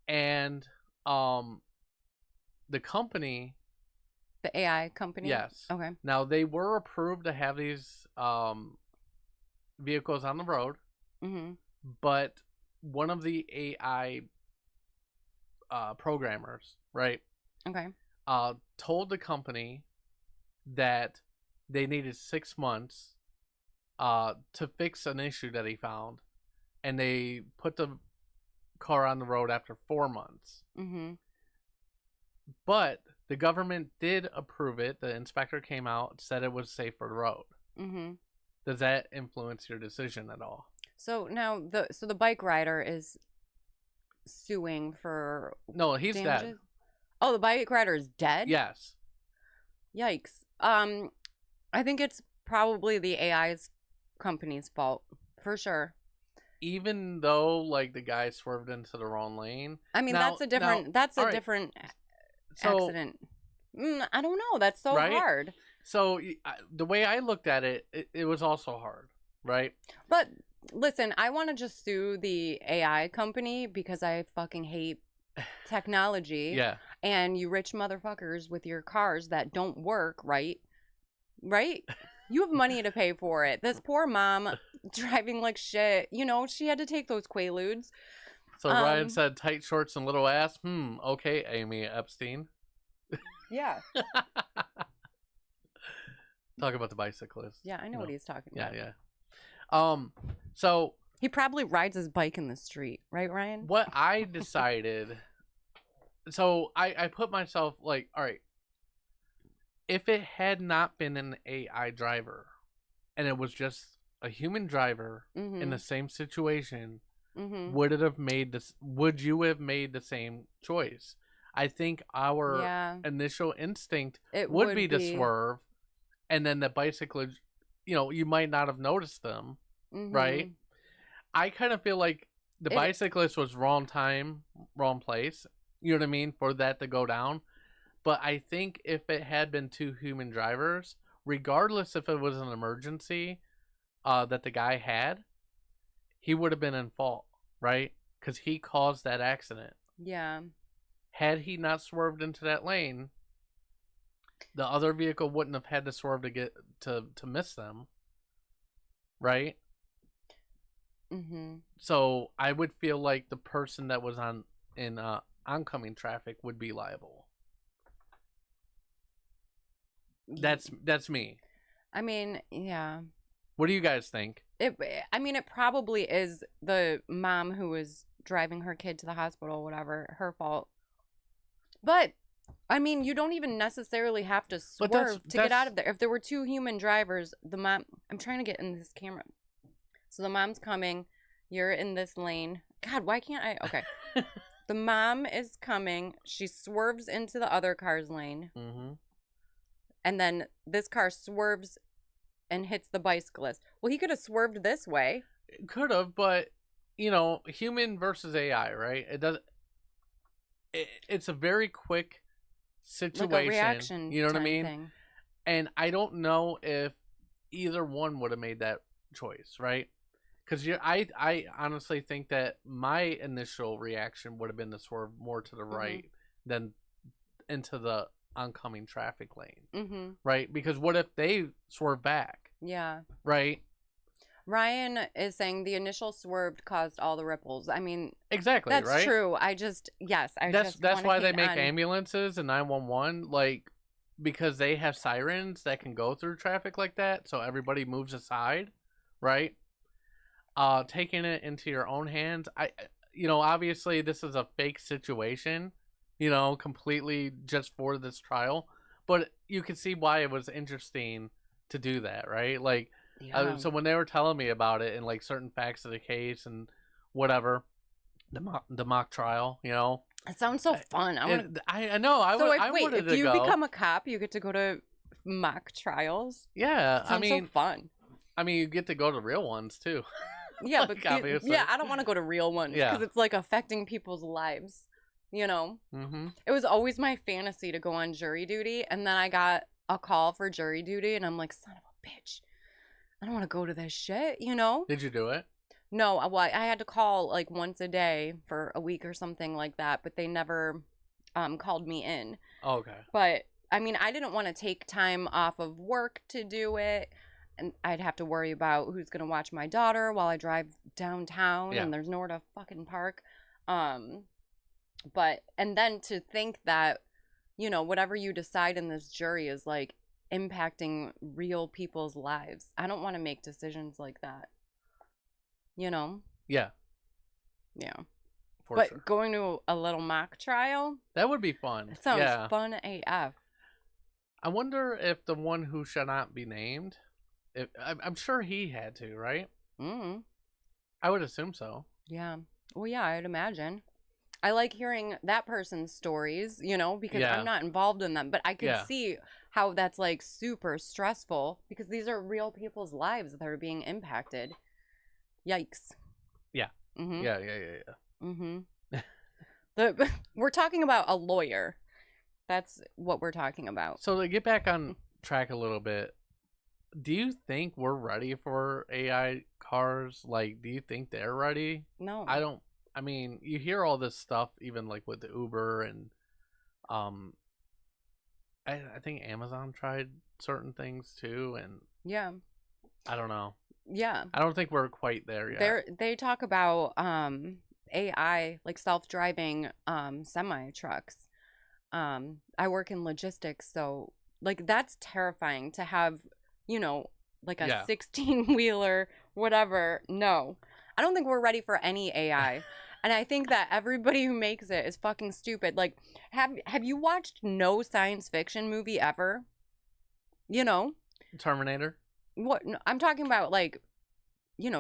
And the company,
the AI company.
yes.
Okay.
Now they were approved to have these vehicles on the road, but one of the AI programmers, right?
Okay.
Told the company that they needed 6 months to fix an issue that he found, and they put the car on the road after 4 months. But the government did approve it. The inspector came out, said it was safe for the road. Does that influence your decision at all?
So now the bike rider is suing for
no, he's
damages?
Dead.
Oh, the bike rider is dead?
Yes.
Yikes. I think it's probably the AI's company's fault for sure.
Even though like the guy swerved into the wrong lane.
I mean, that's a different different accident. I don't know. That's so hard.
So the way I looked at it, it was also hard, right?
But listen, I want to just sue the AI company because I fucking hate technology.
Yeah.
And you rich motherfuckers with your cars that don't work, right? Right? You have money to pay for it. This poor mom driving like shit. You know, she had to take those Quaaludes.
So Ryan said tight shorts and little ass. Okay, Amy Epstein.
Yeah.
Talk about the bicyclist.
Yeah, I know what he's talking about.
Yeah. So
he probably rides his bike in the street, right, Ryan?
What I decided, so I put myself like, all right, if it had not been an AI driver and it was just a human driver in the same situation, would you have made the same choice? I think our initial instinct would be to swerve, and then the bicyclist, you might not have noticed them, right? I kind of feel like the bicyclist was wrong time, wrong place. You know what I mean? For that to go down. But I think if it had been two human drivers, regardless if it was an emergency that the guy had, he would have been in fault, right? Because he caused that accident.
Yeah.
Had he not swerved into that lane, the other vehicle wouldn't have had to swerve to get to miss them, right? So I would feel like the person that was in oncoming traffic would be liable. That's me.
I mean, yeah.
What do you guys think?
It probably is the mom who was driving her kid to the hospital, whatever, her fault. But I mean, you don't even necessarily have to swerve to get out of there. If there were two human drivers, the mom, I'm trying to get in this camera. So the mom's coming, you're in this lane. God, why can't I? Okay. The mom is coming. She swerves into the other car's lane. And then this car swerves and hits the bicyclist. Well, he could have swerved this way.
Could have, but human versus AI, right? It's a very quick situation.
Like a reaction.
You know what I
time
mean?
Thing.
And I don't know if either one would have made that choice, right? Because I honestly think that my initial reaction would have been to swerve more to the right than into the oncoming traffic lane, right? Because what if they swerve back?
Yeah.
Right?
Ryan is saying the initial swerve caused all the ripples. I mean,
exactly.
That's
right?
true. That's
why they make ambulances and 911, like, because they have sirens that can go through traffic like that, so everybody moves aside, right? Taking it into your own hands, obviously this is a fake situation, completely just for this trial, but you can see why it was interesting to do that, right? Like, so when they were telling me about it and like certain facts of the case and whatever, the mock trial,
It sounds so fun.
I know. I wanted
if
to
you
go.
become a cop, you get to go to mock trials.
Yeah,
Sounds so fun.
I mean, you get to go to real ones too.
Yeah,
like,
but
obviously.
I don't want to go to real ones because it's like affecting people's lives.
Mm-hmm.
It was always my fantasy to go on jury duty, and then I got a call for jury duty, and I'm like, son of a bitch, I don't want to go to this shit.
Did you do it?
No, well, I had to call like once a day for a week or something like that, but they never called me in.
Oh, okay.
But I mean, I didn't want to take time off of work to do it, and I'd have to worry about who's going to watch my daughter while I drive downtown and there's nowhere to fucking park. But and then to think that, whatever you decide in this jury is like impacting real people's lives. I don't want to make decisions like that. Yeah.
Yeah.
But
sure.
Going to a little mock trial,
that would be fun.
It sounds fun AF.
I wonder if the one who shall not be named, I'm sure he had to, right? I would assume so.
Yeah. Well, yeah, I'd imagine. I like hearing that person's stories, because I'm not involved in them. But I could see how that's like super stressful because these are real people's lives that are being impacted. Yikes.
Yeah.
Mm-hmm.
Yeah.
Mm-hmm. We're talking about a lawyer. That's what we're talking about.
So to get back on track a little bit, do you think we're ready for AI cars? Like, do you think they're ready?
No.
I don't. I mean, you hear all this stuff, even like with the Uber and, I think Amazon tried certain things too, and
yeah,
I don't know.
Yeah,
I don't think we're quite there yet.
They talk about AI, like self-driving semi trucks. I work in logistics, so like that's terrifying to have, like a 16-wheeler, whatever. No, I don't think we're ready for any AI. And I think that everybody who makes it is fucking stupid. Like, have you watched no science fiction movie ever?
Terminator?
What? No, I'm talking about, like,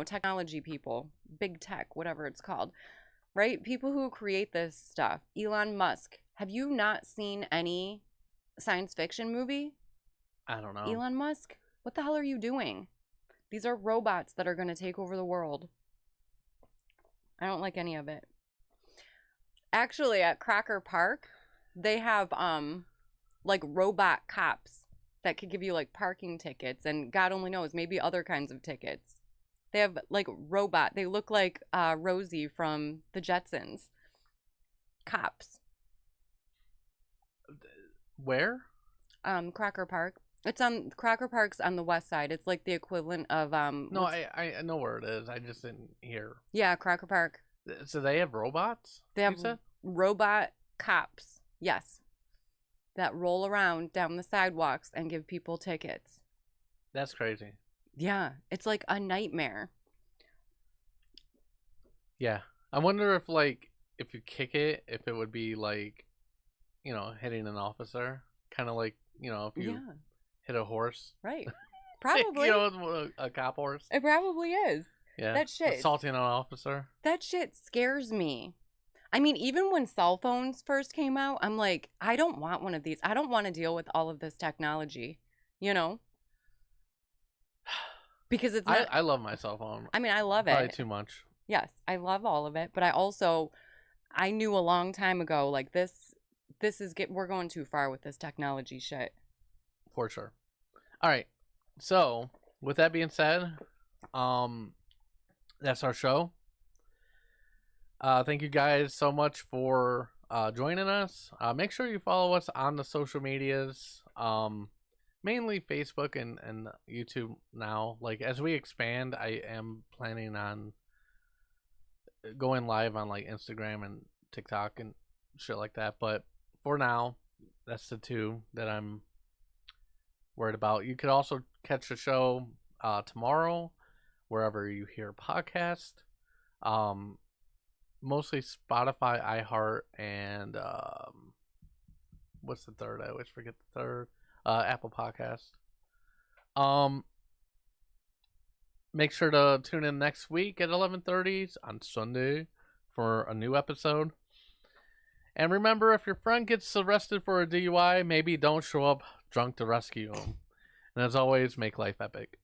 technology people, big tech, whatever it's called, right? People who create this stuff. Elon Musk. Have you not seen any science fiction movie?
I don't know.
Elon Musk, what the hell are you doing? These are robots that are going to take over the world. I don't like any of it. Actually, at Crocker Park, they have like robot cops that could give you like parking tickets and God only knows, maybe other kinds of tickets. They have like robot. They look like Rosie from the Jetsons. Cops.
Where?
Crocker Park. Crocker Park's on the west side. It's like the equivalent of
No, I know where it is. I just didn't hear.
Yeah, Crocker Park.
So they have robots?
They have robot cops. Yes. That roll around down the sidewalks and give people tickets.
That's crazy.
Yeah, it's like a nightmare.
Yeah. I wonder if if you kick it, if it would be like, hitting an officer, kind of like, if you hit a horse.
Right. Probably.
A cop horse.
It probably is.
Yeah.
That shit.
Assaulting an officer.
That shit scares me. I mean, even when cell phones first came out, I'm like, I don't want one of these. I don't want to deal with all of this technology, Because it's not...
I love my cell phone.
I mean, I love it.
Probably too much.
Yes, I love all of it, but I knew a long time ago, like we're going too far with this technology shit.
For sure. All right. So, with that being said, that's our show. Thank you guys so much for joining us. Make sure you follow us on the social medias, mainly Facebook and YouTube now. Like, as we expand, I am planning on going live on like Instagram and TikTok and shit like that. But for now, that's the two that I'm worried about. You could also catch the show tomorrow, wherever you hear podcast. Mostly Spotify, iHeart, and what's the third? I always forget the third. Apple Podcast. Make sure to tune in next week at 11:30 on Sunday for a new episode. And remember, if your friend gets arrested for a DUI, maybe don't show up drunk to rescue him. And as always, make life epic.